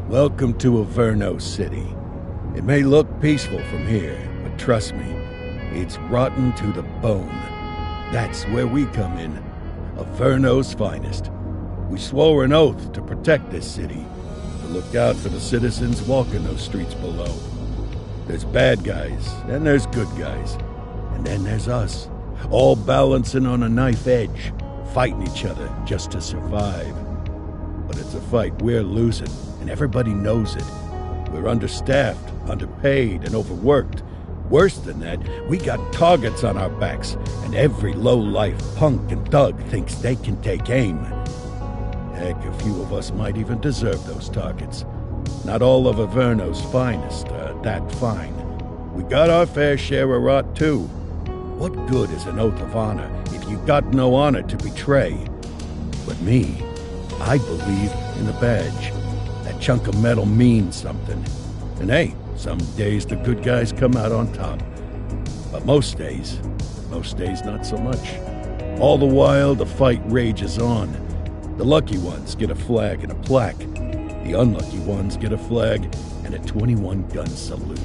Welcome to Averno City. It may look peaceful from here, but trust me, it's rotten to the bone. That's where we come in. Averno's finest. We swore an oath to protect this city, to look out for the citizens walking those streets below. There's bad guys, and there's good guys. And then there's us, all balancing on a knife edge, fighting each other just to survive. But it's a fight we're losing, and everybody knows it. We're understaffed, underpaid, and overworked. Worse than that, we got targets on our backs, and every low-life punk and thug thinks they can take aim. Heck, a few of us might even deserve those targets. Not all of Averno's finest are that fine. We got our fair share of rot, too. What good is an oath of honor if you got no honor to betray? But me, I believe in the badge. That chunk of metal means something. And hey, some days the good guys come out on top. But most days not so much. All the while, the fight rages on. The lucky ones get a flag and a plaque. The unlucky ones get a flag and a 21-gun salute.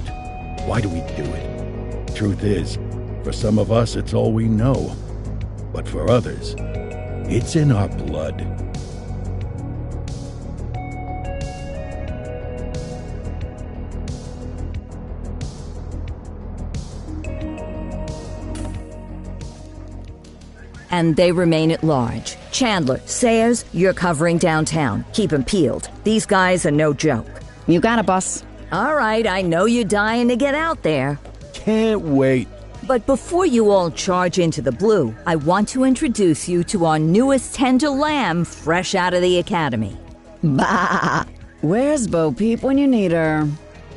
Why do we do it? Truth is, for some of us, it's all we know. But for others, it's in our blood. And they remain at large. Chandler, Sayers, you're covering downtown. Keep 'em peeled. These guys are no joke. You got it, boss. All right, I know you're dying to get out there. Can't wait. But before you all charge into the blue, I want to introduce you to our newest tender lamb fresh out of the academy. Bah! Where's Bo Peep when you need her?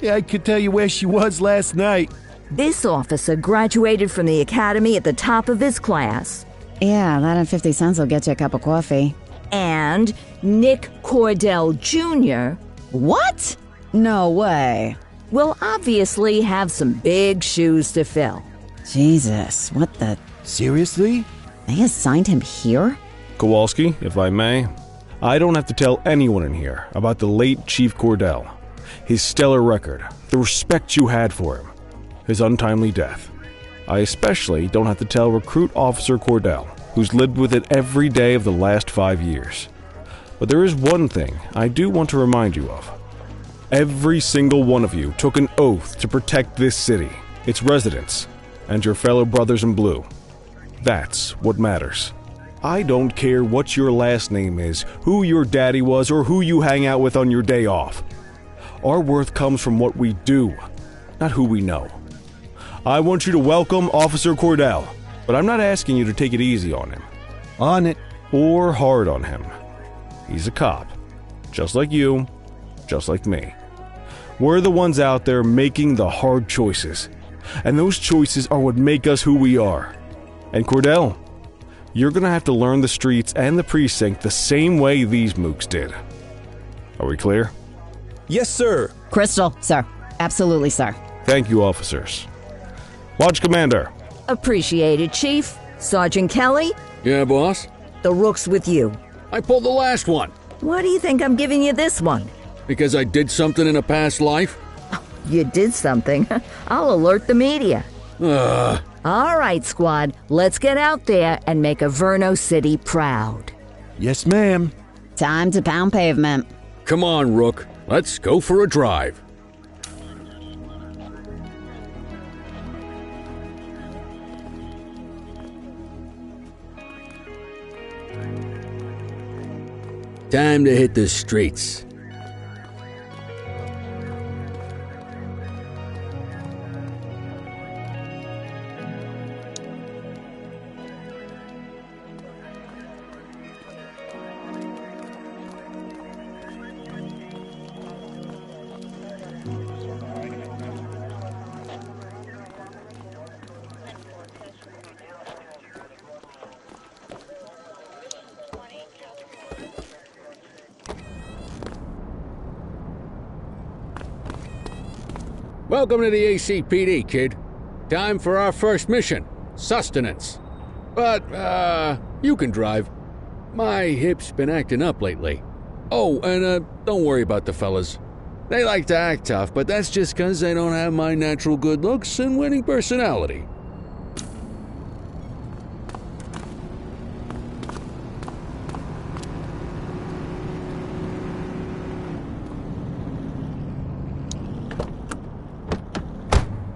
Yeah, I could tell you where she was last night. This officer graduated from the academy at the top of his class. Yeah, that and 50 cents will get you a cup of coffee. And Nick Cordell Jr. What? No way. will obviously have some big shoes to fill. Jesus, what the... Seriously? They assigned him here? Kowalski, if I may, I don't have to tell anyone in here about the late Chief Cordell, his stellar record, the respect you had for him, his untimely death. I especially don't have to tell Recruit Officer Cordell, who's lived with it every day of the last 5 years. But there is one thing I do want to remind you of. Every single one of you took an oath to protect this city, its residents, and your fellow brothers in blue. That's what matters. I don't care what your last name is, who your daddy was, or who you hang out with on your day off. Our worth comes from what we do, not who we know. I want you to welcome Officer Cordell, but I'm not asking you to take it easy on him. On it. Or hard on him. He's a cop, just like you, just like me. We're the ones out there making the hard choices, and those choices are what make us who we are. And Cordell, you're gonna have to learn the streets and the precinct the same way these mooks did. Are we clear? Yes, sir. Crystal, sir. Absolutely, sir. Thank you, officers. Lodge Commander. Appreciated, Chief. Sergeant Kelly, Yeah, boss? the rook's with you. I pulled the last one. What do you think I'm giving you this one? Because I did something in a past life? You did something. I'll alert the media. Ugh. All right, squad, let's get out there and make Averno City proud. Yes, ma'am. Time to pound pavement. Come on, Rook. Let's go for a drive. Time to hit the streets. Welcome to the ACPD, kid. Time for our first mission, sustenance. But, you can drive. My hip's been acting up lately. Oh, and, don't worry about the fellas. They like to act tough, but that's just because they don't have my natural good looks and winning personality.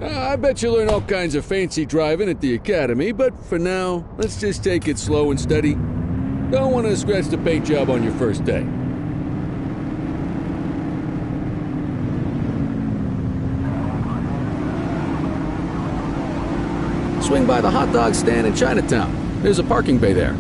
I bet you learn all kinds of fancy driving at the academy, but for now, let's just take it slow and steady. Don't want to scratch the paint job on your first day. Swing by the hot dog stand in Chinatown. There's a parking bay there.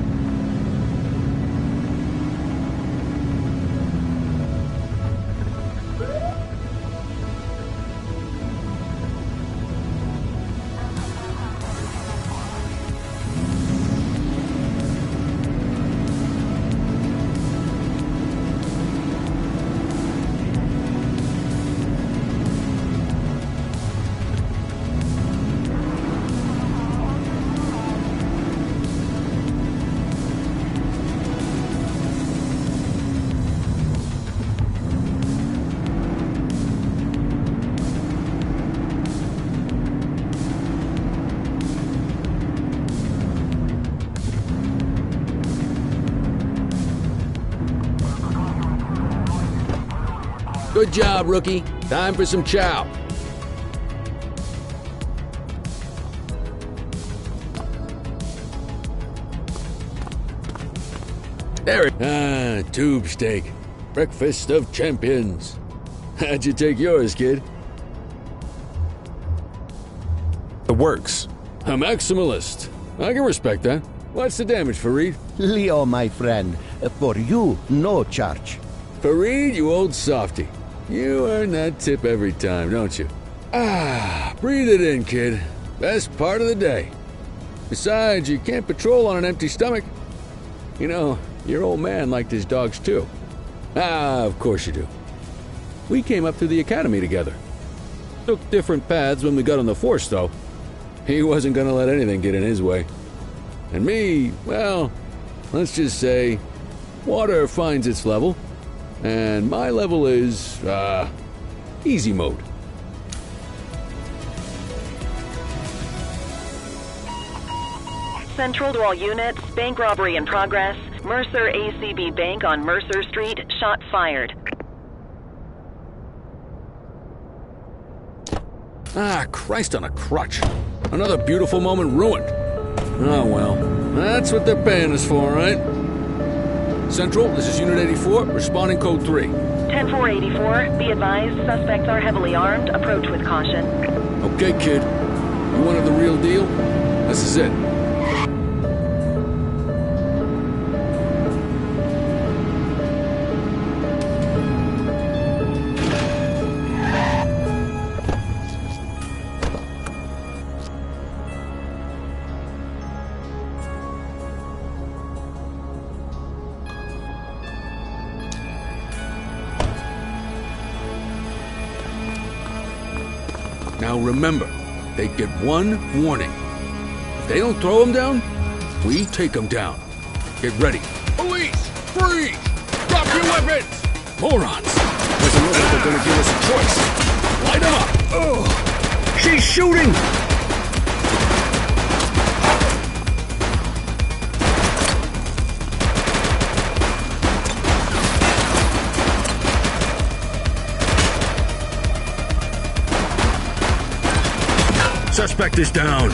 Good job, rookie. Time for some chow. There it. Tube steak. Breakfast of champions. How'd you take yours, kid? The works. A maximalist. I can respect that. What's the damage, Fareed? Leo, my friend, for you, no charge. Fareed, you old softy. You earn that tip every time, don't you? Breathe it in, kid. Best part of the day. Besides, you can't patrol on an empty stomach. You know, your old man liked his dogs too. Of course you do. We came up through the academy together. Took different paths when we got on the force, though. He wasn't gonna let anything get in his way. And me, well, let's just say, water finds its level. And my level is, easy mode. Central to all units, bank robbery in progress. Mercer ACB Bank on Mercer Street, shots fired. Christ on a crutch. Another beautiful moment ruined. Oh well, that's what they're paying us for, right? Central, this is Unit 84, responding code 3. 10-484, be advised, suspects are heavily armed, approach with caution. Okay, kid. You wanted the real deal? This is it. Now remember, they get one warning. If they don't throw them down, we take them down. Get ready. Police! Freeze! Drop your weapons! Morons! Doesn't look like they're gonna give us a choice. Light them up! Oh, she's shooting! Suspect is down.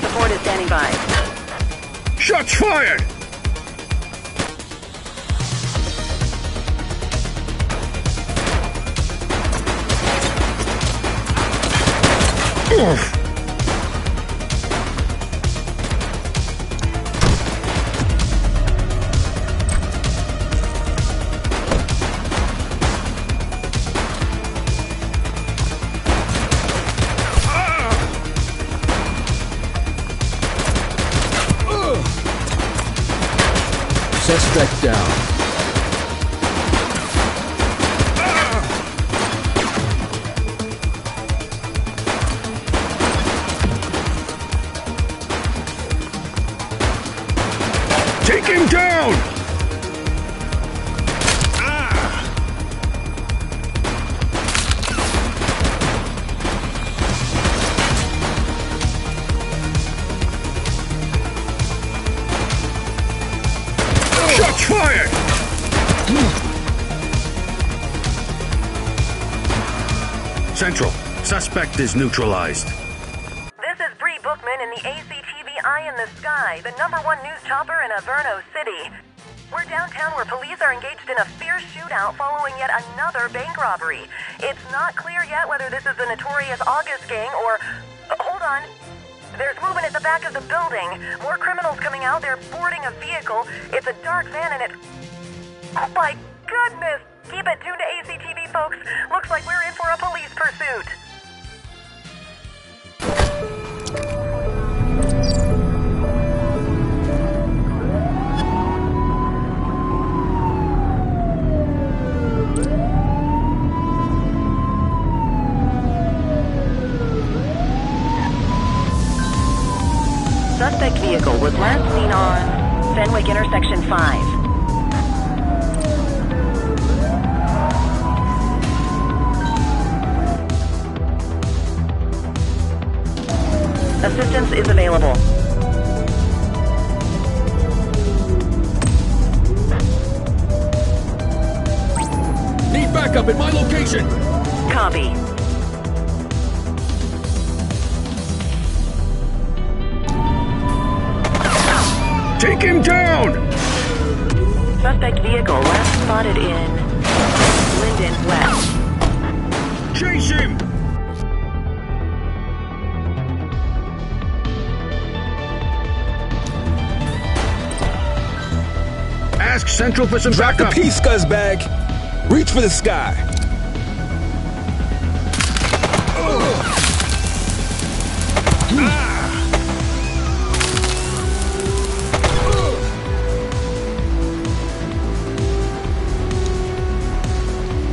Support is standing by. Shots fired! Oof. Suspect down. Central, suspect is neutralized. This is Bree Bookman in the ACTV Eye in the Sky, the #1 news chopper in Averno City. We're downtown where police are engaged in a fierce shootout following yet another bank robbery. It's not clear yet whether this is the notorious August gang or... hold on. There's movement at the back of the building. More criminals coming out. They're boarding a vehicle. It's a dark van and it... oh my goodness! Keep it tuned to ACTV, folks. Looks like we're in for a police pursuit. Suspect vehicle was last seen on Fenwick Intersection 5. Assistance is available. Need backup at my location! Copy. Take him down! Suspect vehicle last spotted in Linden West. Chase him! Ask Central for some Drop the backup. piece, scuzzbag. Reach for the sky.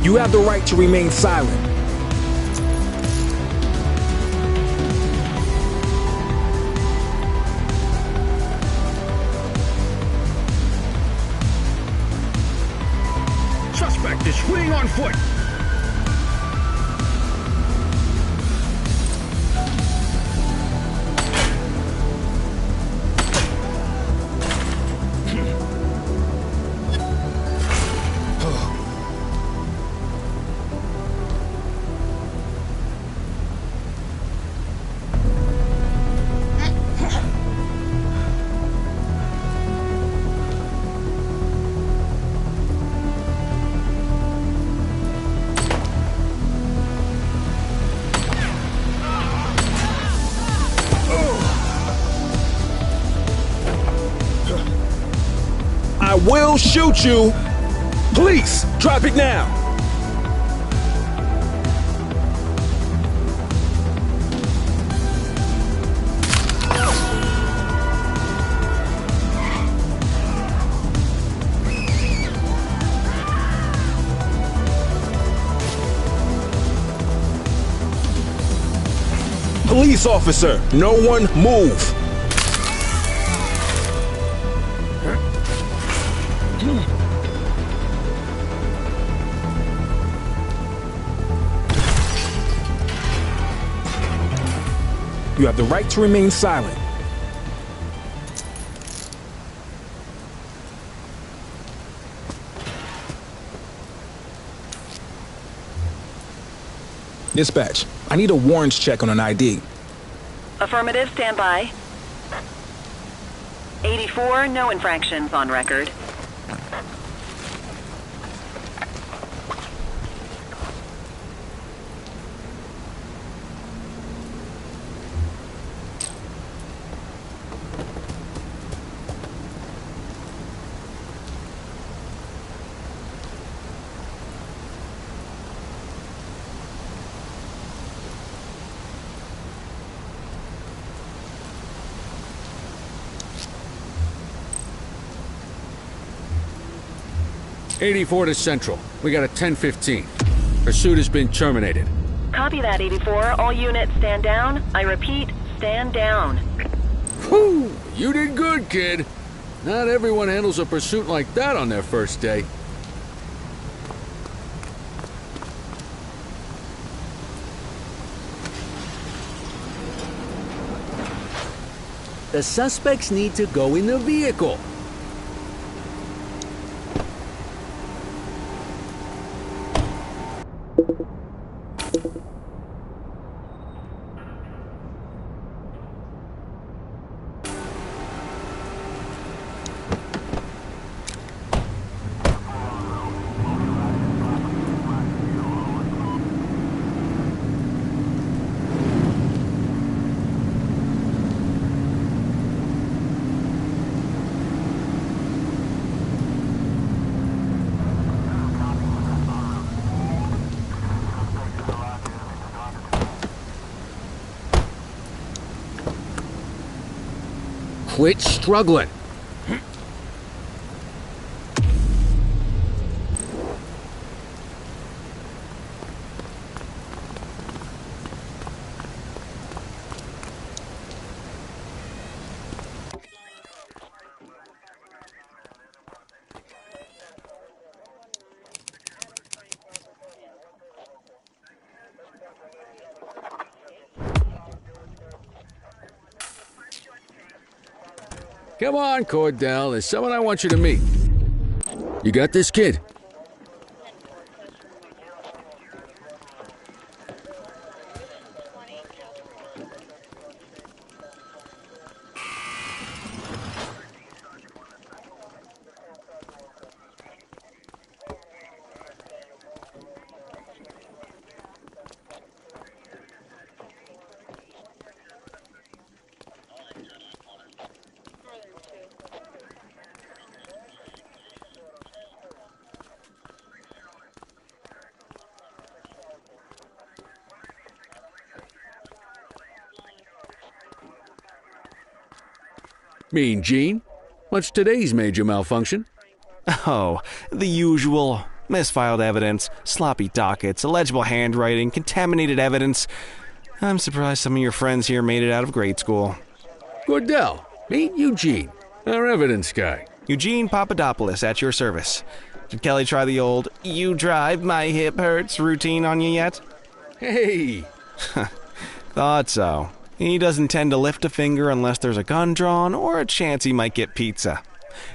You have the right to remain silent. Suspect is fleeing on foot. I will shoot you. Police, drop it now. Police officer, no one move. You have the right to remain silent. Dispatch, I need a warrants check on an ID. Affirmative, stand by. 84, no infractions on record. '84 to Central. We got a 10:15. Pursuit has been terminated. Copy that, 84. All units stand down. I repeat, stand down. Whew! You did good, kid. Not everyone handles a pursuit like that on their first day. The suspects need to go in the vehicle. quit struggling. Come on, Cordell. There's someone I want you to meet. You got this, kid? Mean Gene? What's today's major malfunction? Oh, the usual. Misfiled evidence, sloppy dockets, illegible handwriting, contaminated evidence. I'm surprised some of your friends here made it out of grade school. Cordell, meet Eugene, our evidence guy. Eugene Papadopoulos at your service. Did Kelly try the old, "you drive, my hip hurts" routine on you yet? Hey! Thought so. He doesn't tend to lift a finger unless there's a gun drawn or a chance he might get pizza.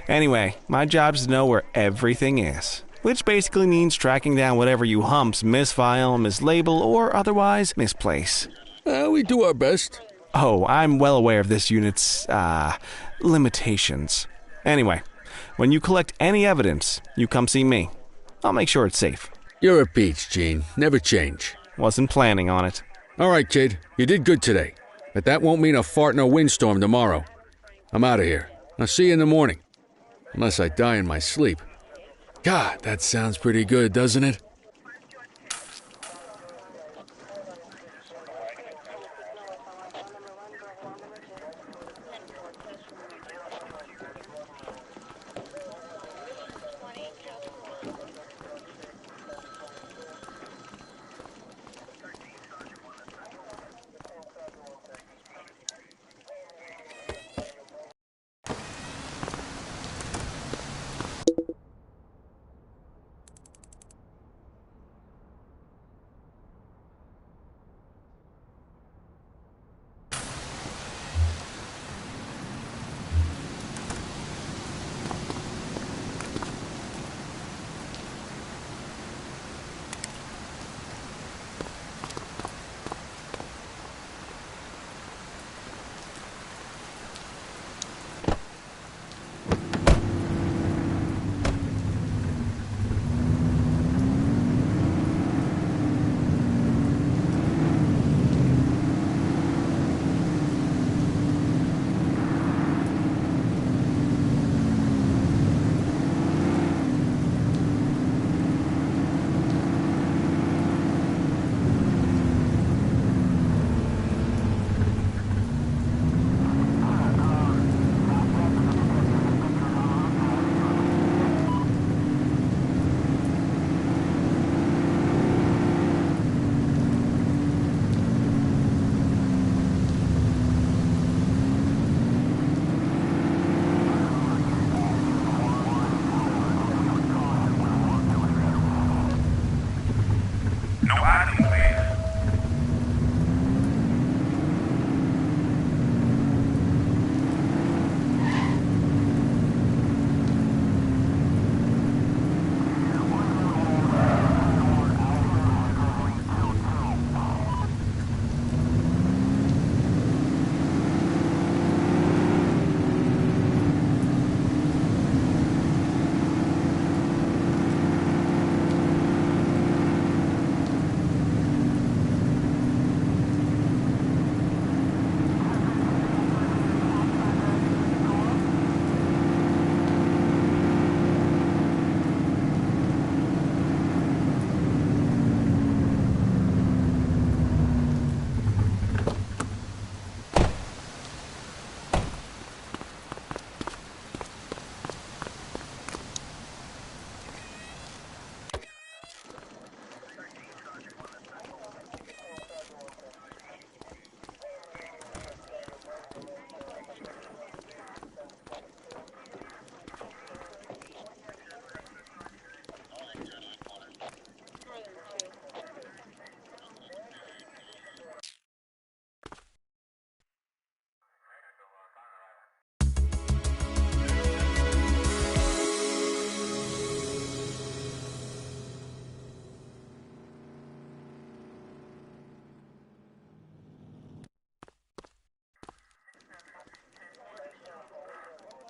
Anyway, my job's to know where everything is, which basically means tracking down whatever you humps misfile, mislabel, or otherwise misplace. We do our best. Oh, I'm well aware of this unit's, limitations. Anyway, when you collect any evidence, you come see me. I'll make sure it's safe. You're a peach, Gene. Never change. Wasn't planning on it. All right, kid. You did good today. But that won't mean a fart in a windstorm tomorrow. I'm out of here. I'll see you in the morning. Unless I die in my sleep. God, that sounds pretty good, doesn't it?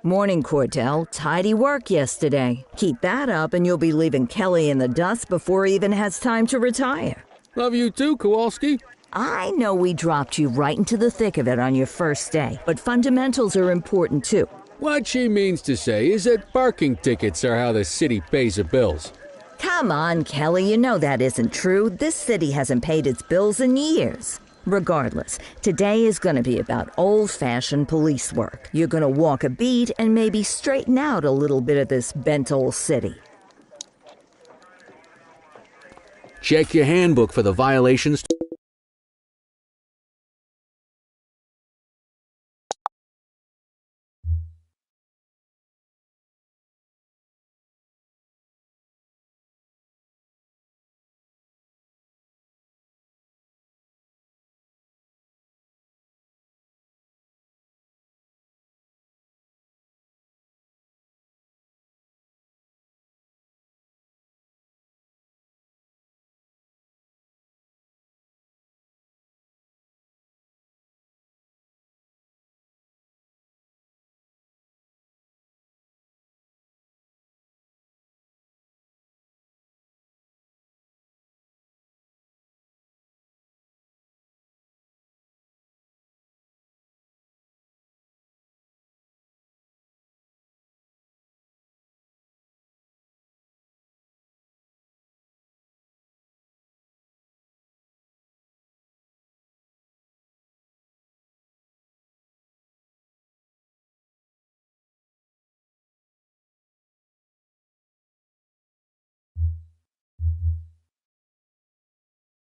Morning, Cordell. Tidy work yesterday. Keep that up and you'll be leaving Kelly in the dust before he even has time to retire. Love you too, Kowalski. I know we dropped you right into the thick of it on your first day, but fundamentals are important too. What she means to say is that parking tickets are how the city pays the bills. Come on, Kelly, you know that isn't true. This city hasn't paid its bills in years. Regardless, today is going to be about old-fashioned police work. You're going to walk a beat and maybe straighten out a little bit of this bent old city. Check your handbook for the violations.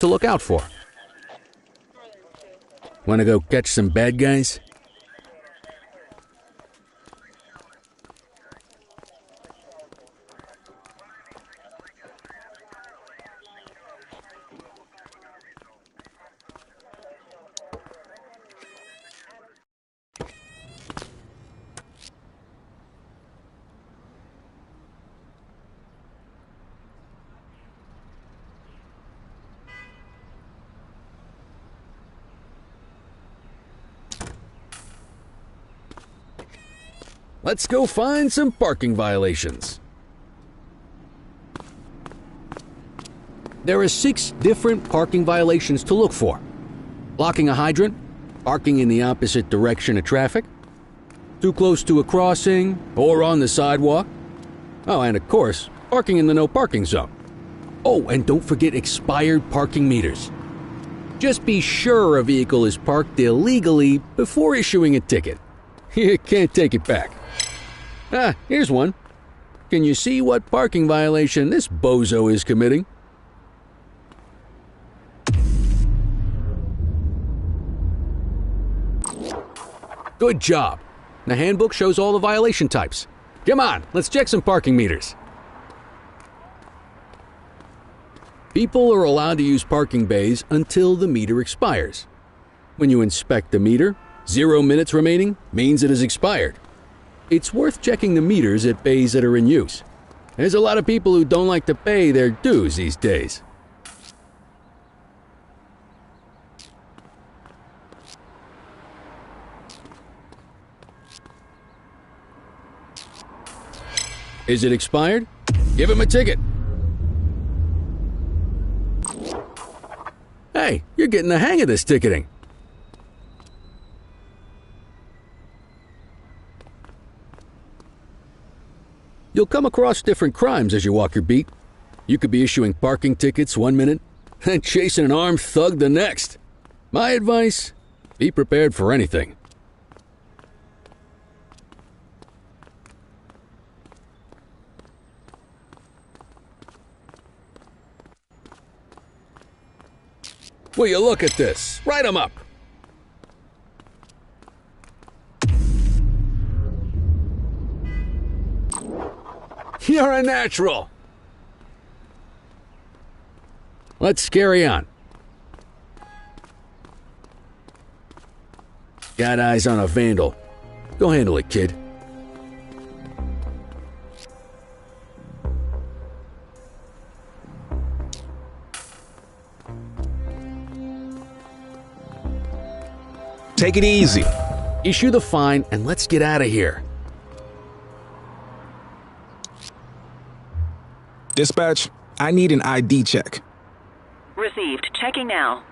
To look out for. Wanna go catch some bad guys? Let's go find some parking violations. There are 6 different parking violations to look for. Blocking a hydrant, Parking in the opposite direction of traffic, too close to a crossing, or on the sidewalk. Oh, and of course, parking in the no parking zone. Oh, and don't forget expired parking meters. Just be sure a vehicle is parked illegally before issuing a ticket. You can't take it back. Ah, here's one. Can you see what parking violation this bozo is committing? good job. The handbook shows all the violation types. Come on, let's check some parking meters. People are allowed to use parking bays until the meter expires. When you inspect the meter, 0 minutes remaining means it has expired. It's worth checking the meters at bays that are in use. There's a lot of people who don't like to pay their dues these days. Is it expired? Give him a ticket. Hey, you're getting the hang of this ticketing. You'll come across different crimes as you walk your beat. You could be issuing parking tickets 1 minute and chasing an armed thug the next. My advice, be prepared for anything. Will you look at this? Write 'em up. You're a natural. Let's carry on. Got eyes on a vandal. Go handle it, kid. Take it easy. Issue the fine and let's get out of here. Dispatch, I need an ID check. Received. Checking now.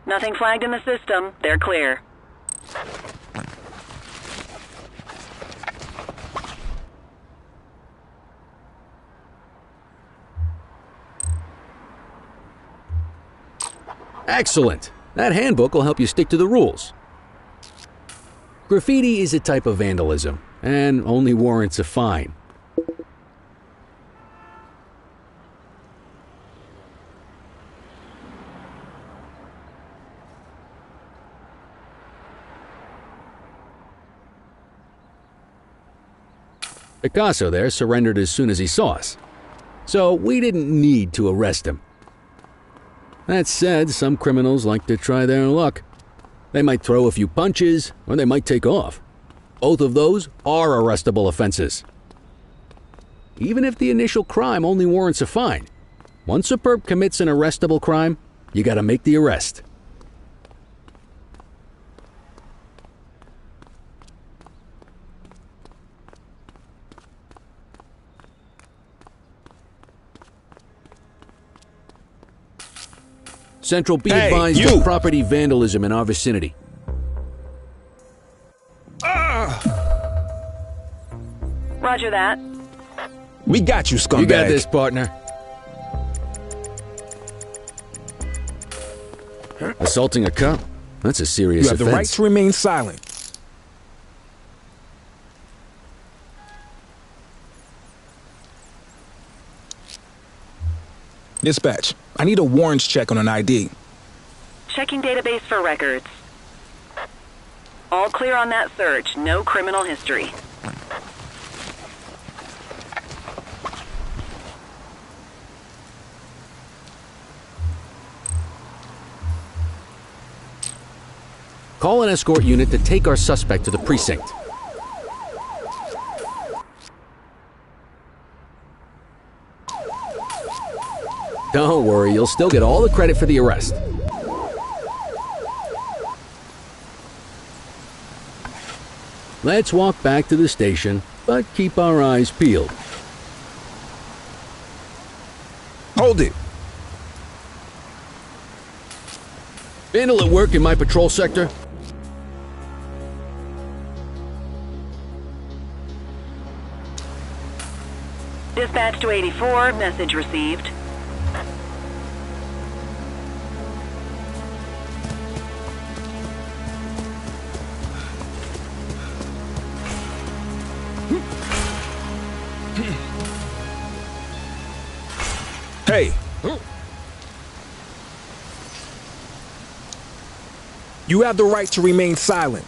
Nothing flagged in the system. They're clear. Excellent! That handbook will help you stick to the rules. Graffiti is a type of vandalism, and only warrants a fine. Picasso there surrendered as soon as he saw us, so we didn't need to arrest him. That said, some criminals like to try their luck. They might throw a few punches, or they might take off. Both of those are arrestable offenses. Even if the initial crime only warrants a fine, once a perp commits an arrestable crime, you gotta make the arrest. Central, be advised of property vandalism in our vicinity. Roger that. We got you, scumbag. You got this, partner. Assaulting a cop? That's a serious offense. You have the right to remain silent. Dispatch, I need a warrants check on an ID. Checking database for records. All clear on that search. No criminal history. Call an escort unit to take our suspect to the precinct. Don't worry, you'll still get all the credit for the arrest. Let's walk back to the station, but keep our eyes peeled. Hold it. Vandal at work in my patrol sector? Dispatch to 84, message received. Hey! You have the right to remain silent.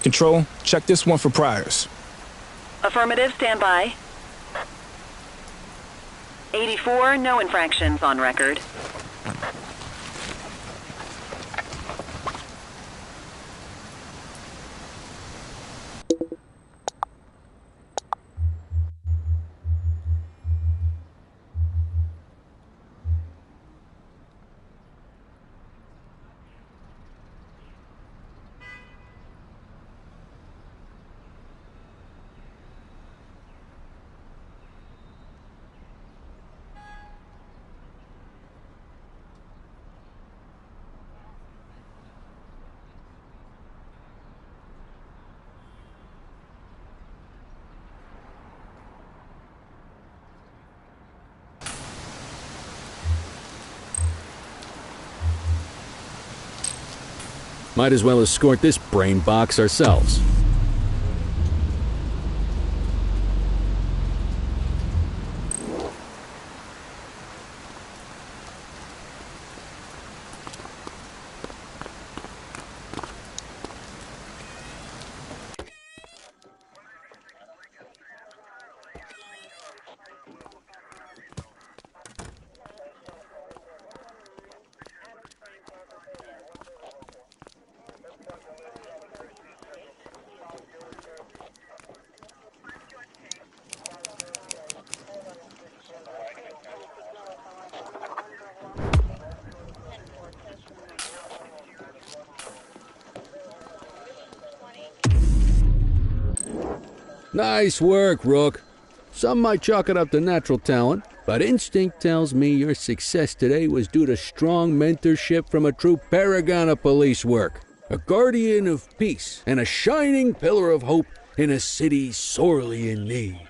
Control, check this one for priors. Affirmative, stand by. 84, no infractions on record. Might as well escort this brain box ourselves. Nice work, Rook. Some might chalk it up to natural talent, but instinct tells me your success today was due to strong mentorship from a true paragon of police work, a guardian of peace, and a shining pillar of hope in a city sorely in need.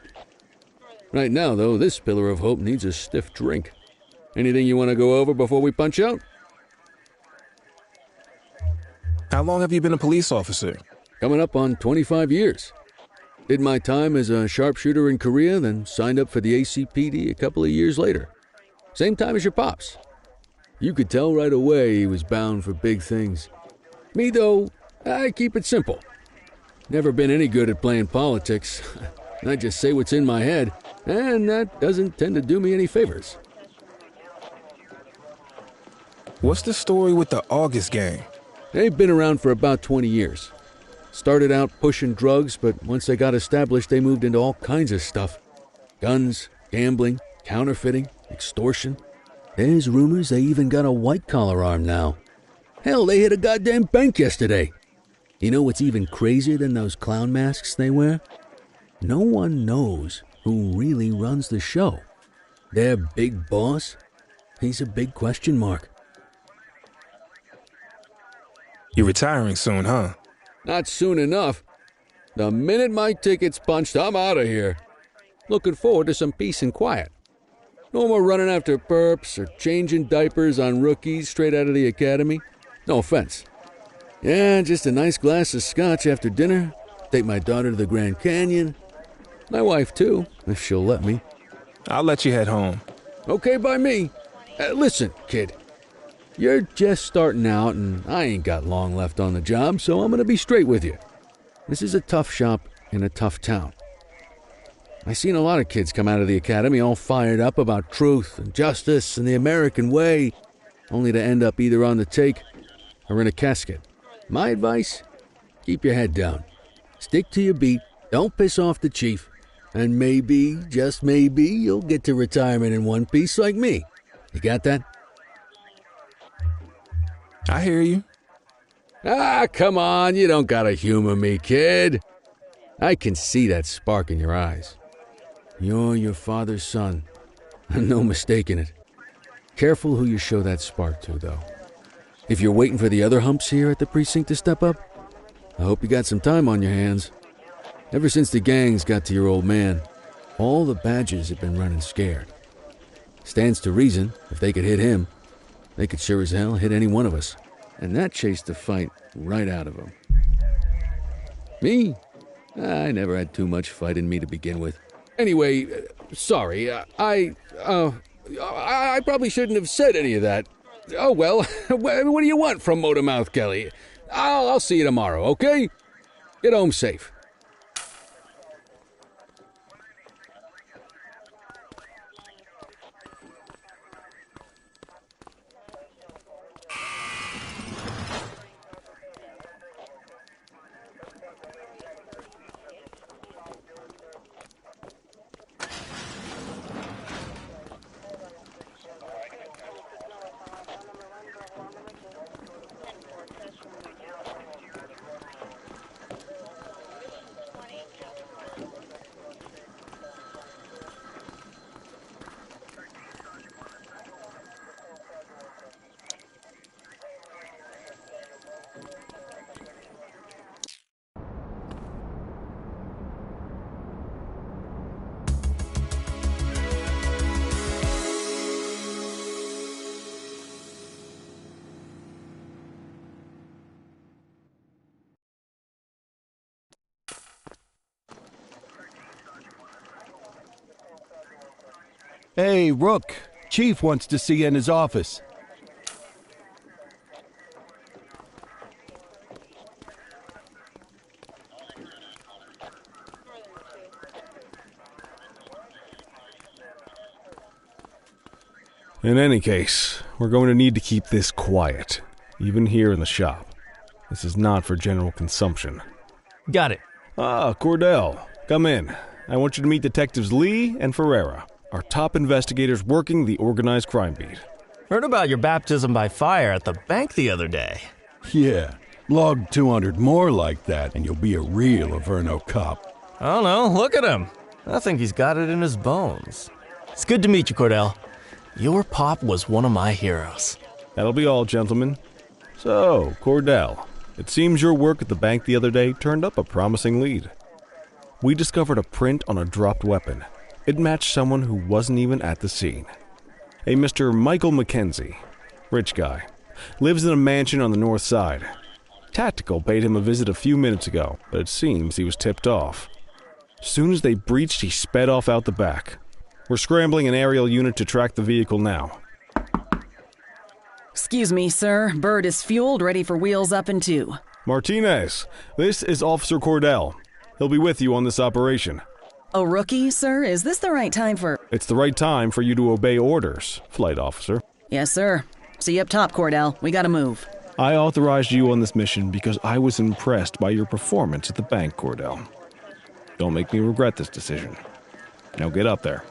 Right now, though, this pillar of hope needs a stiff drink. Anything you want to go over before we punch out? How long have you been a police officer? Coming up on 25 years. Did my time as a sharpshooter in Korea, then signed up for the ACPD a couple of years later. Same time as your pops. You could tell right away he was bound for big things. Me, though, I keep it simple. Never been any good at playing politics. I just say what's in my head, and that doesn't tend to do me any favors. What's the story with the August gang? They've been around for about 20 years. Started out pushing drugs, but once they got established, they moved into all kinds of stuff. Guns, gambling, counterfeiting, extortion. There's rumors they even got a white-collar arm now. Hell, they hit a goddamn bank yesterday. You know what's even crazier than those clown masks they wear? No one knows who really runs the show. Their big boss? He's a big question mark. You're retiring soon, huh? Not soon enough. The minute my ticket's punched, I'm out of here. Looking forward to some peace and quiet. No more running after perps or changing diapers on rookies straight out of the academy. No offense. Yeah, just a nice glass of scotch after dinner. Take my daughter to the Grand Canyon. My wife, too, if she'll let me. I'll let you head home. Okay by me. Listen, kid. You're just starting out, and I ain't got long left on the job, so I'm going to be straight with you. This is a tough shop in a tough town. I seen a lot of kids come out of the academy all fired up about truth and justice and the American way, only to end up either on the take or in a casket. My advice? Keep your head down. Stick to your beat, don't piss off the chief, and maybe, just maybe, you'll get to retirement in one piece like me. You got that? I hear you. Ah, come on, you don't gotta humor me, kid. I can see that spark in your eyes. You're your father's son. No mistaking it. Careful who you show that spark to, though. If you're waiting for the other humps here at the precinct to step up, I hope you got some time on your hands. Ever since the gangs got to your old man, all the badges have been running scared. Stands to reason, if they could hit him, they could sure as hell hit any one of us. And that chased the fight right out of him. Me? I never had too much fight in me to begin with. Anyway, sorry, I probably shouldn't have said any of that. Oh well, what do you want from Motormouth Kelly? I'll see you tomorrow, okay? Get home safe. Hey, Rook. Chief wants to see you in his office. In any case, we're going to need to keep this quiet, even here in the shop. This is not for general consumption. Got it. Ah, Cordell, come in. I want you to meet Detectives Lee and Ferreira, our top investigators working the organized crime beat. Heard about your baptism by fire at the bank the other day. Yeah, log 200 more like that and you'll be a real Averno cop. I don't know, look at him. I think he's got it in his bones. It's good to meet you, Cordell. Your pop was one of my heroes. That'll be all, gentlemen. So, Cordell, it seems your work at the bank the other day turned up a promising lead. We discovered a print on a dropped weapon. It matched someone who wasn't even at the scene. A Mr. Michael Mackenzie, rich guy, lives in a mansion on the north side. Tactical paid him a visit a few minutes ago, but it seems he was tipped off. Soon as they breached, he sped off out the back. We're scrambling an aerial unit to track the vehicle now. Excuse me, sir. Bird is fueled, ready for wheels up in 2. Martinez, this is Officer Cordell. He'll be with you on this operation. A rookie, sir? Is this the right time for... It's the right time for you to obey orders, Flight Officer. Yes, sir. See you up top, Cordell. We gotta move. I authorized you on this mission because I was impressed by your performance at the bank, Cordell. Don't make me regret this decision. Now get up there.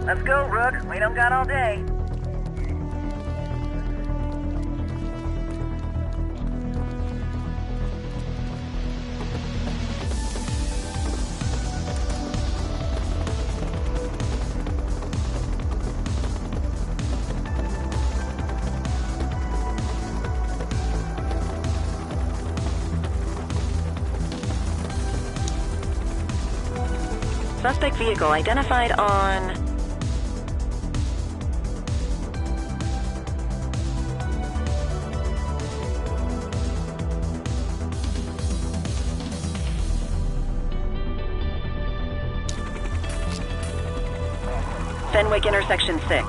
Let's go, Rook. We don't got all day. Suspect vehicle identified on... Fenwick intersection 6.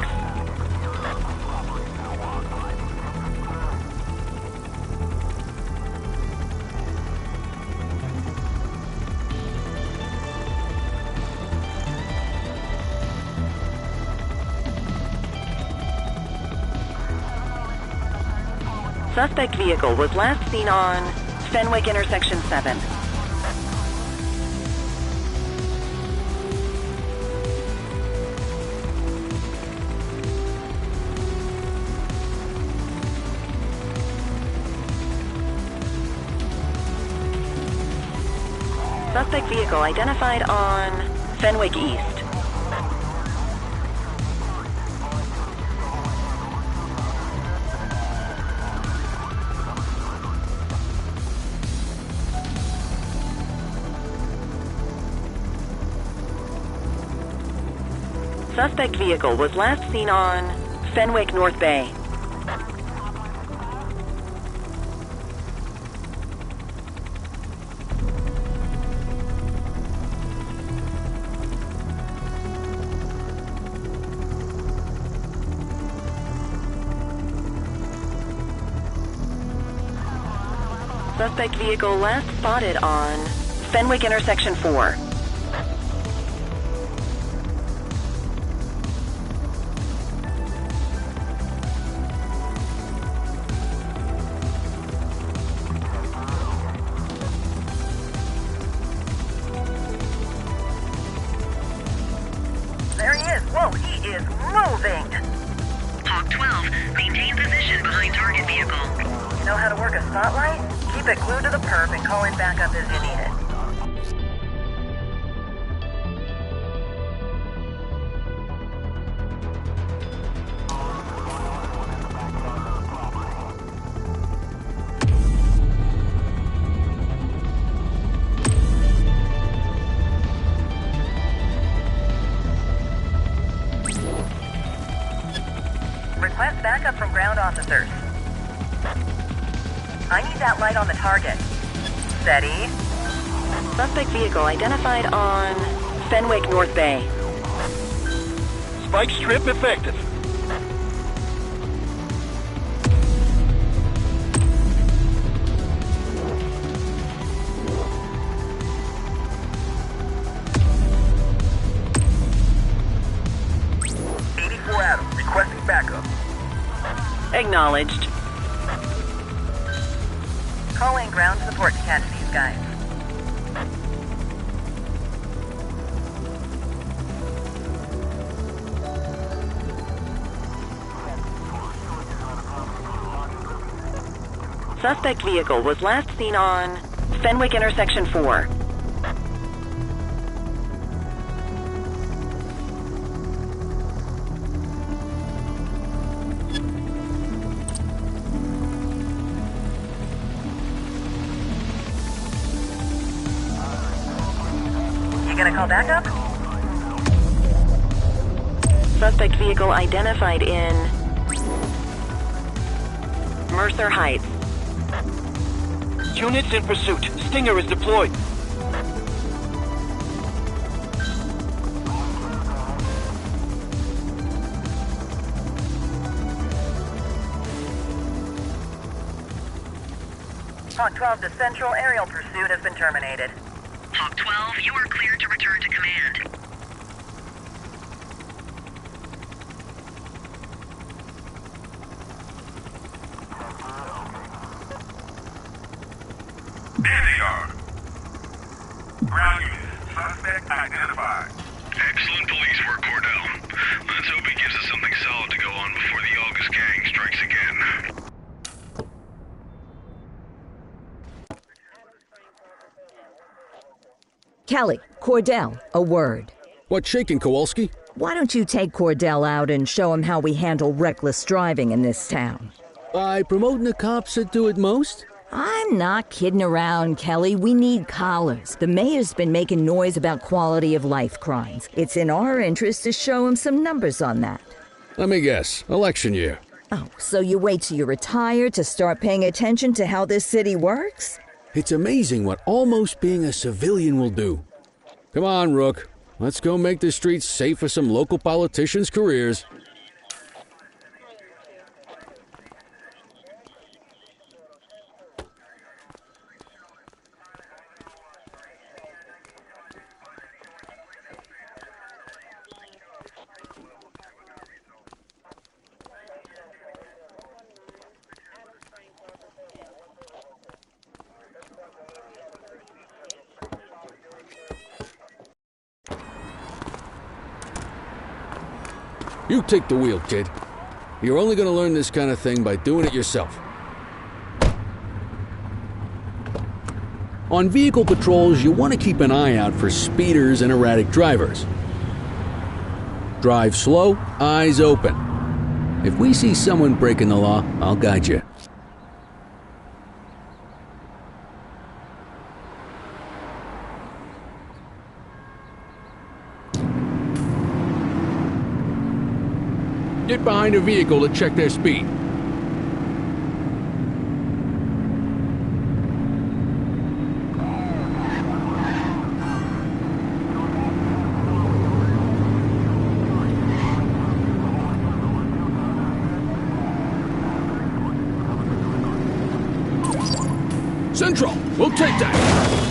Suspect vehicle was last seen on Fenwick intersection 7. Suspect vehicle identified on Fenwick East. Suspect vehicle was last seen on Fenwick North Bay. Suspect vehicle last spotted on Fenwick intersection 4. There he is. Whoa, he is moving. Hawk 12, maintain position behind target vehicle. You know how to work a spotlight? Keep it glued to the perp and call in backup as you need it. Request backup from ground officers. I need that light on the target. Steady. Suspect vehicle identified on Fenwick North Bay. Spike strip effective. Adam, requesting backup. Acknowledged. Call in ground support to catch these guys. Suspect vehicle was last seen on Fenwick Intersection 4. You gonna call backup? Suspect vehicle identified in Mercer Heights. Units in pursuit. Stinger is deployed. Hawk 12 to Central, aerial pursuit has been terminated. Hawk 12, you are cleared to return to command. There they are. Ground unit. Suspect identified. Excellent police work, Cordell. Let's hope he gives us something solid to go on before the August gang strikes again. Kelly, Cordell, a word. What's shaking, Kowalski? Why don't you take Cordell out and show him how we handle reckless driving in this town? By promoting the cops that do it most? I'm not kidding around, Kelly. We need collars. The mayor's been making noise about quality of life crimes. It's in our interest to show him some numbers on that. Let me guess. Election year. Oh, so you wait till you're retired to start paying attention to how this city works? It's amazing what almost being a civilian will do. Come on, Rook. Let's go make the streets safe for some local politicians' careers. You take the wheel, kid. You're only going to learn this kind of thing by doing it yourself. On vehicle patrols, you want to keep an eye out for speeders and erratic drivers. Drive slow, eyes open. If we see someone breaking the law, I'll guide you. Get behind a vehicle to check their speed. Central, we'll take that.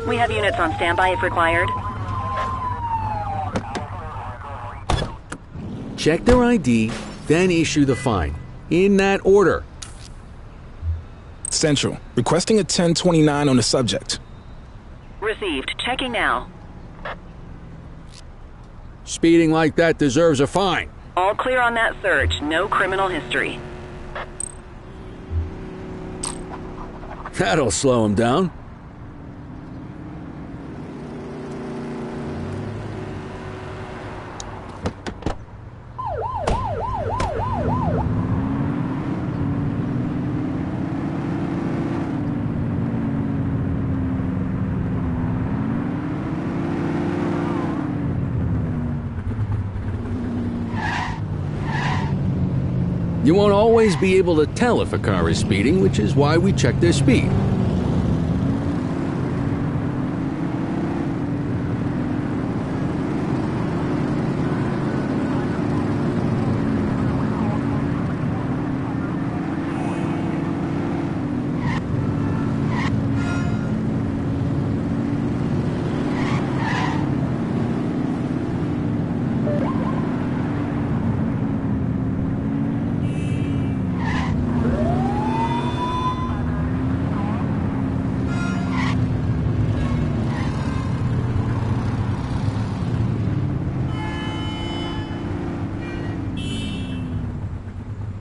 We have units on standby if required. Check their ID, then issue the fine. In that order. Central, requesting a 1029 on the subject. Received. Checking now. Speeding like that deserves a fine. All clear on that search. No criminal history. That'll slow him down. You won't always be able to tell if a car is speeding, which is why we check their speed.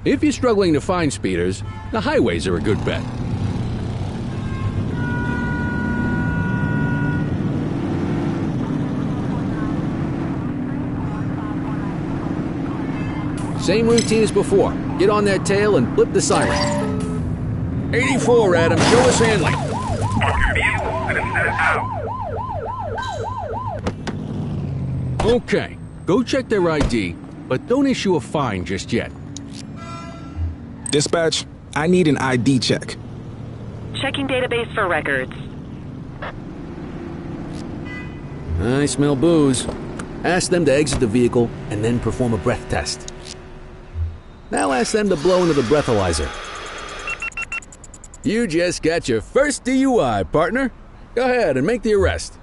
If you're struggling to find speeders, the highways are a good bet. Same routine as before. Get on that tail and flip the siren. 84, Adam. Show us handling. Okay, go check their ID, but don't issue a fine just yet. Dispatch, I need an ID check. Checking database for records. I smell booze. Ask them to exit the vehicle and then perform a breath test. Now ask them to blow into the breathalyzer. You just got your first DUI, partner. Go ahead and make the arrest.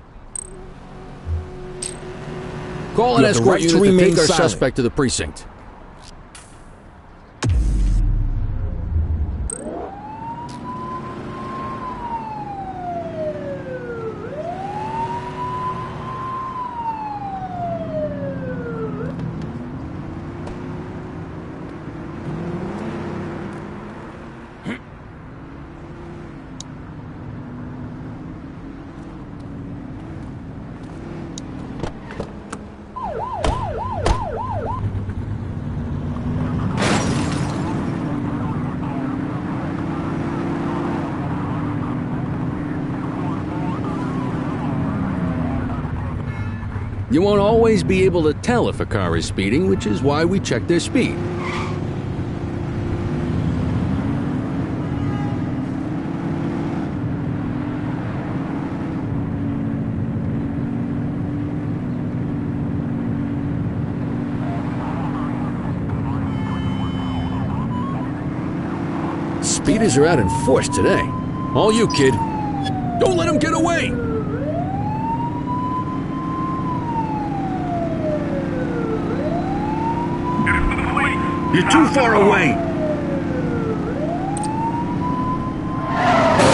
Call an escort unit to take our suspect to the precinct. You won't always be able to tell if a car is speeding, which is why we check their speed. Speeders are out in force today. All you, kid. Don't let them get away! You're too far away!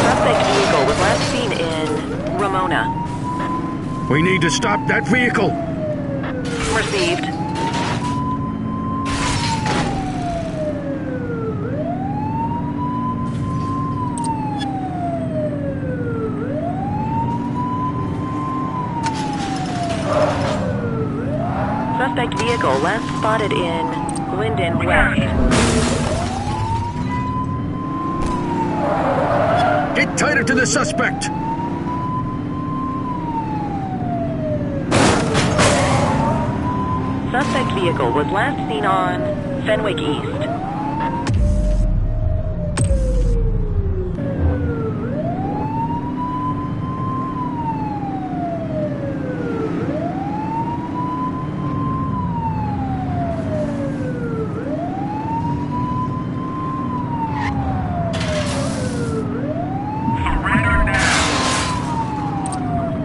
Suspect vehicle was last seen in Ramona. We need to stop that vehicle! Received. Suspect vehicle last spotted in Linden West. Get tighter to the suspect! Suspect vehicle was last seen on Fenwick East.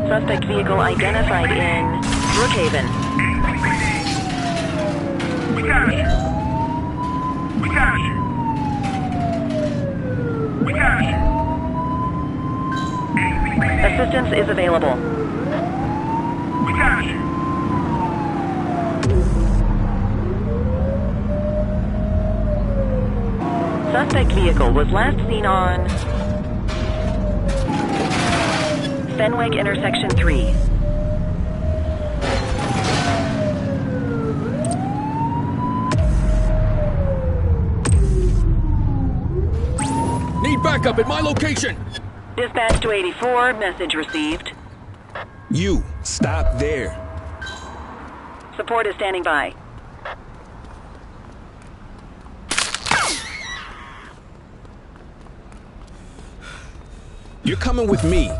Suspect vehicle identified in Brookhaven. We got you. We got you. We got you. Assistance is available. We got you. Suspect vehicle was last seen on Fenwick Intersection 3. Need backup at my location! Dispatch to 84, message received. You, stop there. Support is standing by. You're coming with me.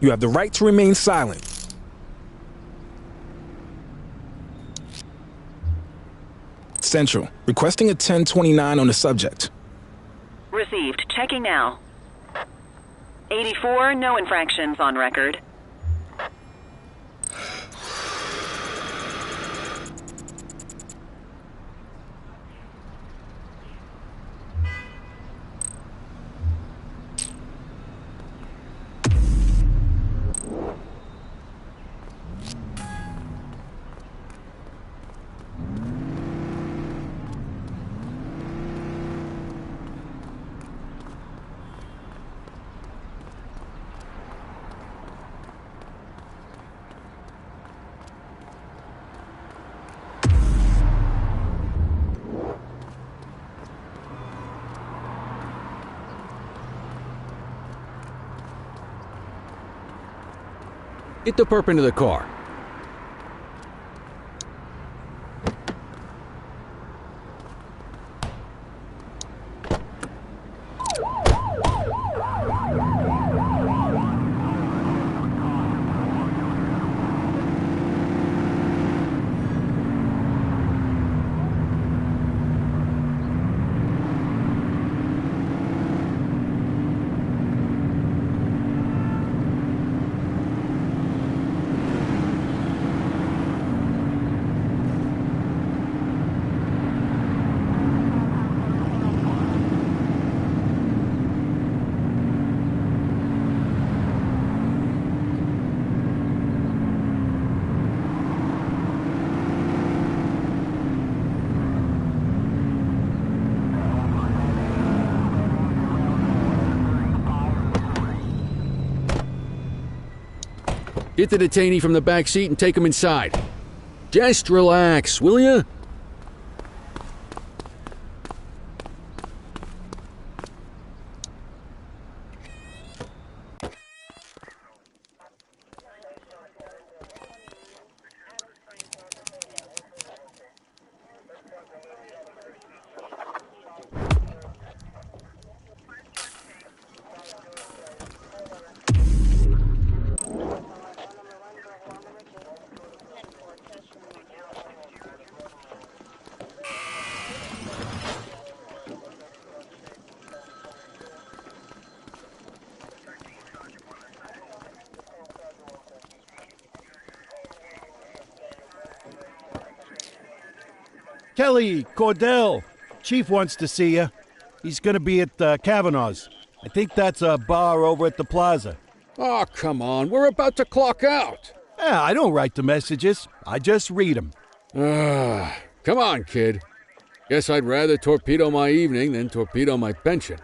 You have the right to remain silent. Central, requesting a 1029 on the subject. Received. Checking now. 84, no infractions on record. Get the perp into the car. Get the detainee from the back seat and take him inside. Just relax, will ya? Kelly, Cordell, Chief wants to see you. He's going to be at Kavanaugh's. I think that's a bar over at the plaza. Oh, come on. We're about to clock out. Yeah, I don't write the messages. I just read them. Come on, kid. Guess I'd rather torpedo my evening than torpedo my pension.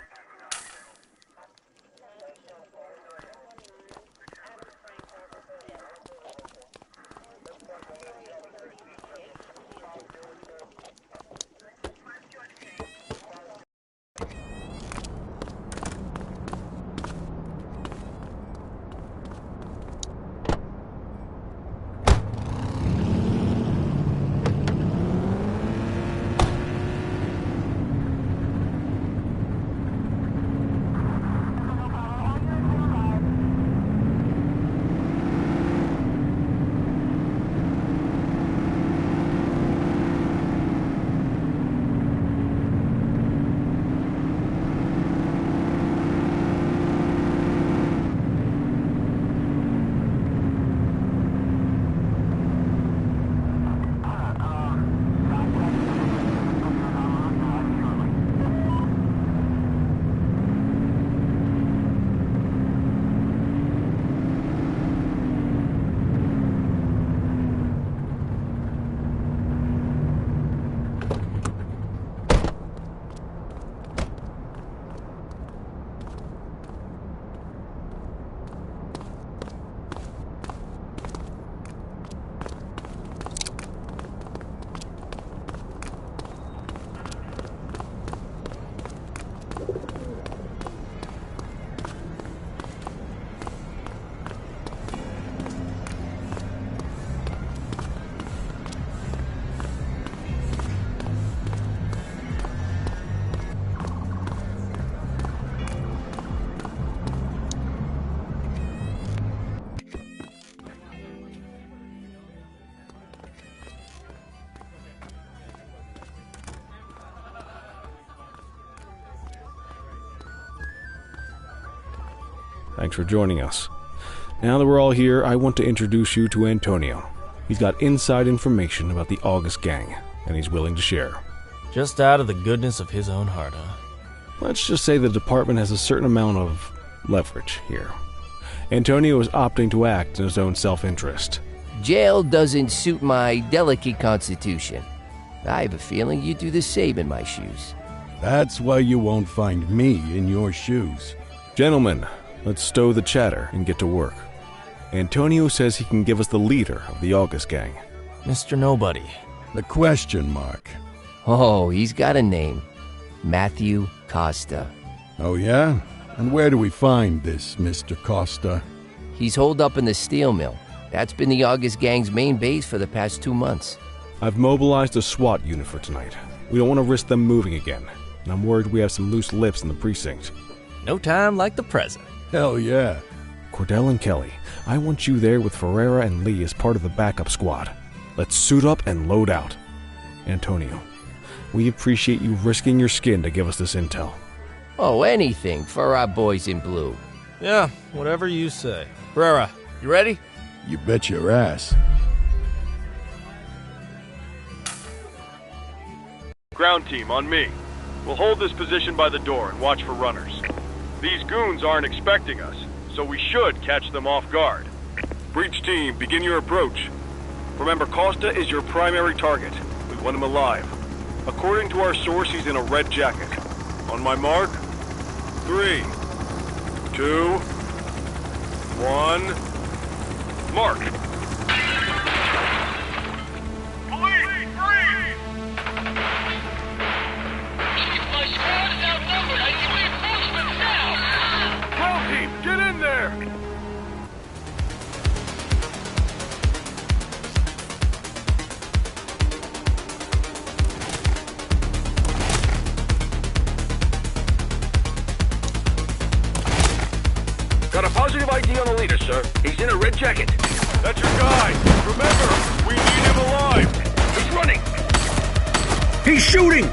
Thanks for joining us. Now that we're all here, I want to introduce you to Antonio. He's got inside information about the August gang, and he's willing to share. Just out of the goodness of his own heart, huh? Let's just say the department has a certain amount of leverage here. Antonio is opting to act in his own self-interest. Jail doesn't suit my delicate constitution. I have a feeling you'd do the same in my shoes. That's why you won't find me in your shoes. Gentlemen, let's stow the chatter and get to work. Antonio says he can give us the leader of the August gang. Mr. Nobody. The question mark. Oh, he's got a name. Matthew Costa. Oh, yeah? And where do we find this Mr. Costa? He's holed up in the steel mill. That's been the August Gang's main base for the past 2 months. I've mobilized a SWAT unit for tonight. We don't want to risk them moving again, and I'm worried we have some loose lips in the precinct. No time like the present. Hell yeah. Cordell and Kelly, I want you there with Ferreira and Lee as part of the backup squad. Let's suit up and load out. Antonio, we appreciate you risking your skin to give us this intel. Oh, anything for our boys in blue. Yeah, whatever you say. Brera, you ready? You bet your ass. Ground team, on me. We'll hold this position by the door and watch for runners. These goons aren't expecting us, so we should catch them off guard. Breach team, begin your approach. Remember, Costa is your primary target. We want him alive. According to our source, he's in a red jacket. On my mark, 3, 2, 1, mark. Police, freeze! My squad is outnumbered. I need reinforcements now! Ground team, get in there! Got a positive ID on the leader, sir. He's in a red jacket. That's your guy. Remember, we need him alive. He's running. He's shooting!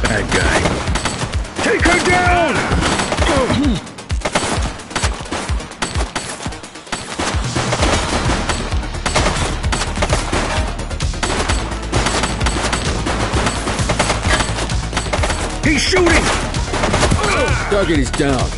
Bad guy. Take her down! He's shooting! Target is down.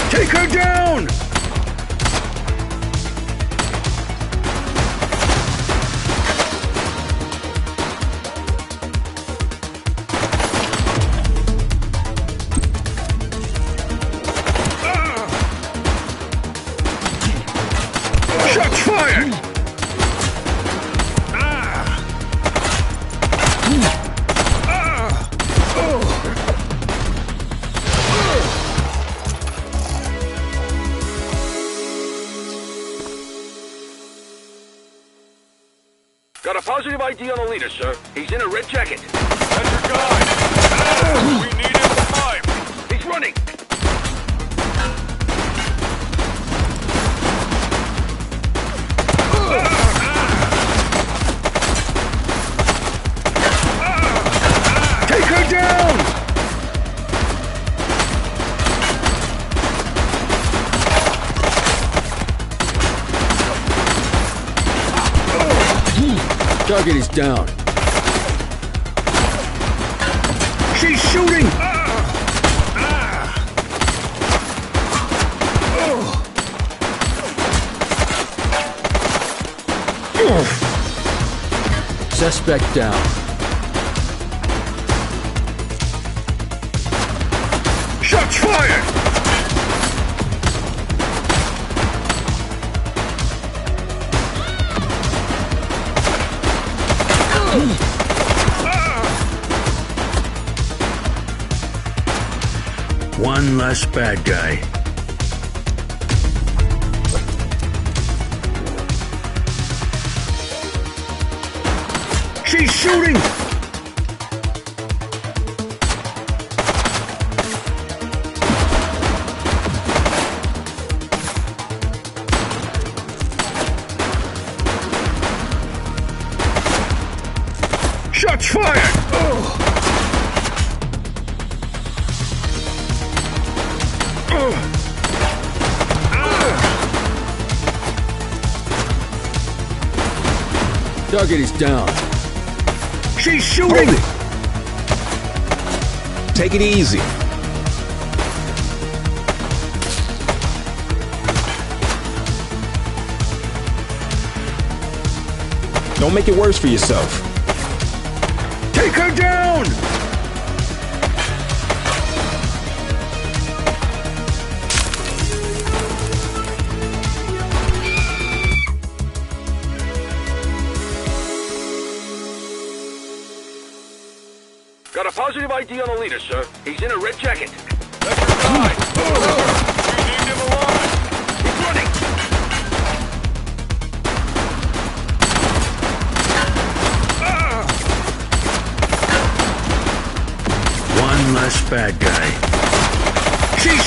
Take her down! Shots fired! Got a positive ID on the leader, sir. He's in a red jacket. That's your guy. We need him alive. He's running. Take her down! Target is down. She's shooting! Suspect down. Shots fired! One less bad guy. She's shooting! Shots fired! Target is down. She's shooting! Take it easy. Don't make it worse for yourself. Take Take her down! Got a positive ID on the leader, sir. He's in a red jacket. That's your guy. We need him alive. He's running. One less bad guy. She's...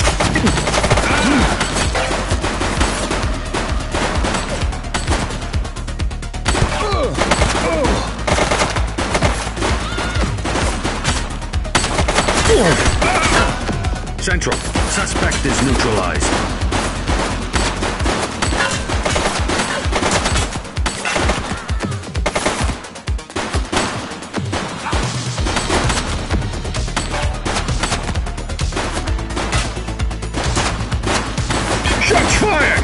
Central. Suspect is neutralized. Shots fired!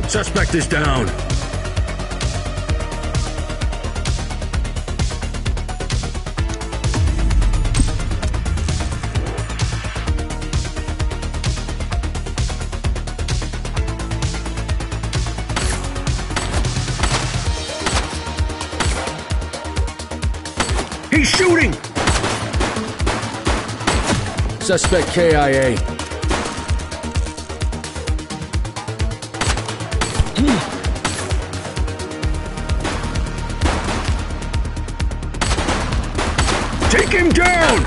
Suspect is down. He's shooting! Suspect KIA. Take him down!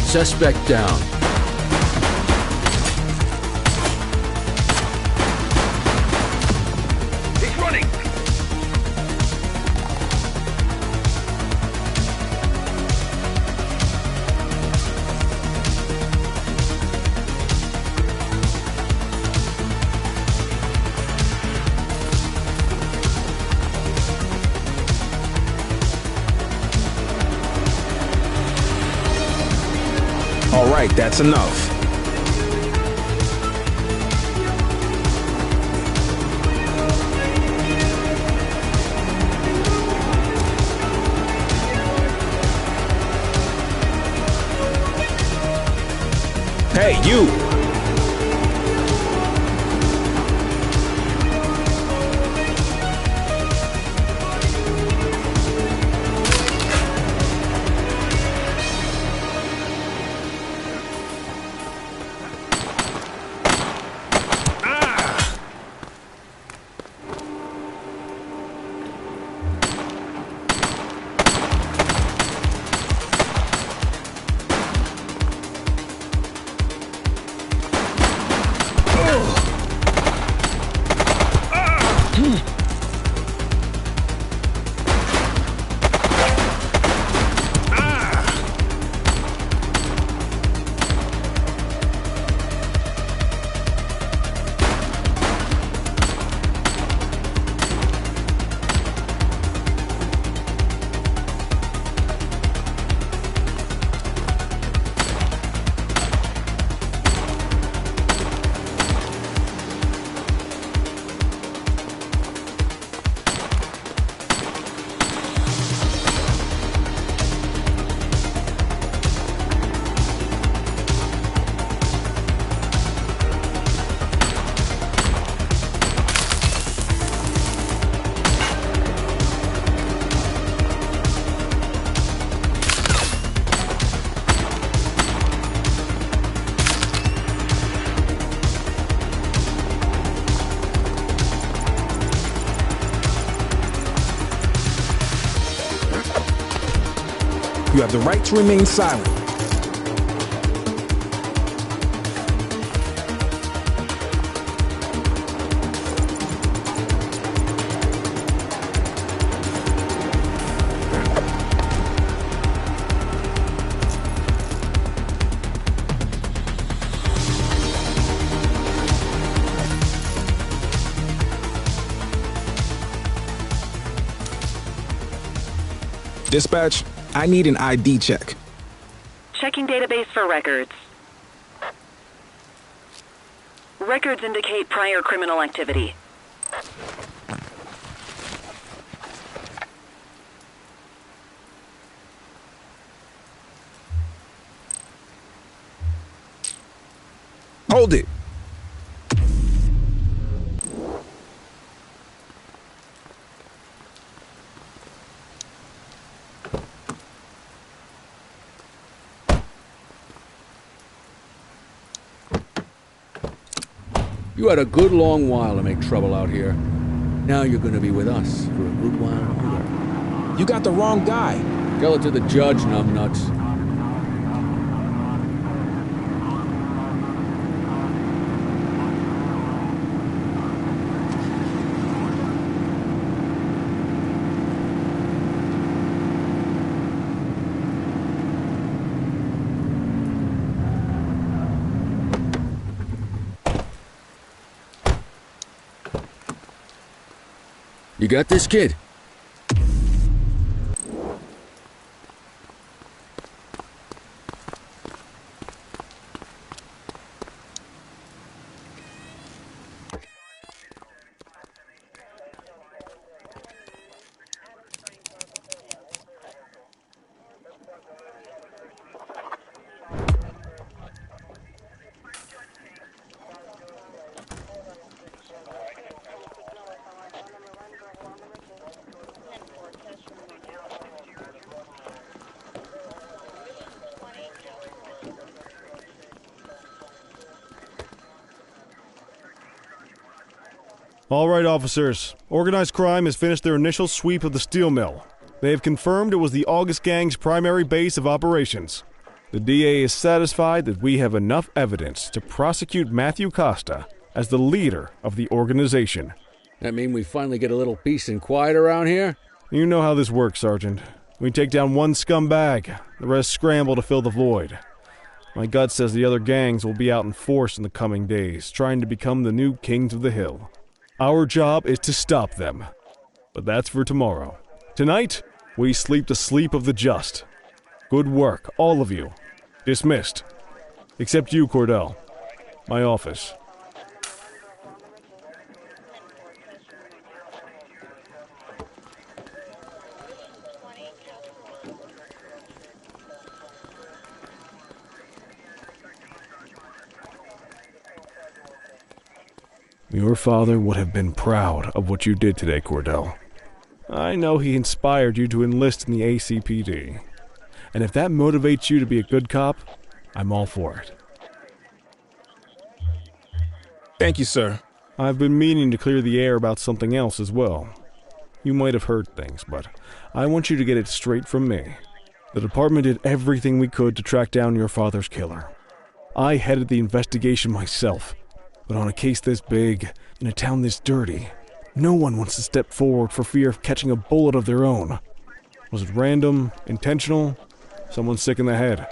Suspect down. He's running. All right, that's enough. Hey, you! You have the right to remain silent. Dispatch, I need an ID check. Checking database for records. Records indicate prior criminal activity. Hold it! You had a good long while to make trouble out here. Now you're gonna be with us for a good while longer. You got the wrong guy. Tell it to the judge, numbnuts. You got this, kid? All right, officers. Organized crime has finished their initial sweep of the steel mill. They have confirmed it was the August Gang's primary base of operations. The DA is satisfied that we have enough evidence to prosecute Matthew Costa as the leader of the organization. That mean we finally get a little peace and quiet around here? You know how this works, Sergeant. We take down one scumbag, the rest scramble to fill the void. My gut says the other gangs will be out in force in the coming days, trying to become the new kings of the hill. Our job is to stop them. But that's for tomorrow. Tonight, we sleep the sleep of the just. Good work, all of you. Dismissed. Except you, Cordell. My office. Your father would have been proud of what you did today, Cordell. I know he inspired you to enlist in the ACPD. And if that motivates you to be a good cop, I'm all for it. Thank you, sir. I've been meaning to clear the air about something else as well. You might have heard things, but I want you to get it straight from me. The department did everything we could to track down your father's killer. I headed the investigation myself. But on a case this big, in a town this dirty, no one wants to step forward for fear of catching a bullet of their own. Was it random, intentional, someone sick in the head?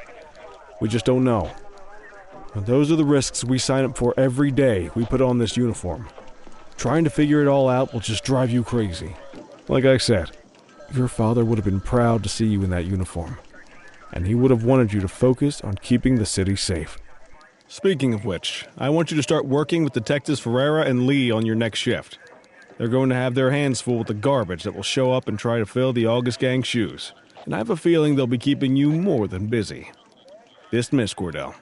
We just don't know. And those are the risks we sign up for every day we put on this uniform. Trying to figure it all out will just drive you crazy. Like I said, your father would have been proud to see you in that uniform. And he would have wanted you to focus on keeping the city safe. Speaking of which, I want you to start working with Detectives Ferreira and Lee on your next shift. They're going to have their hands full with the garbage that will show up and try to fill the August Gang's shoes. And I have a feeling they'll be keeping you more than busy. Dismiss, Cordell.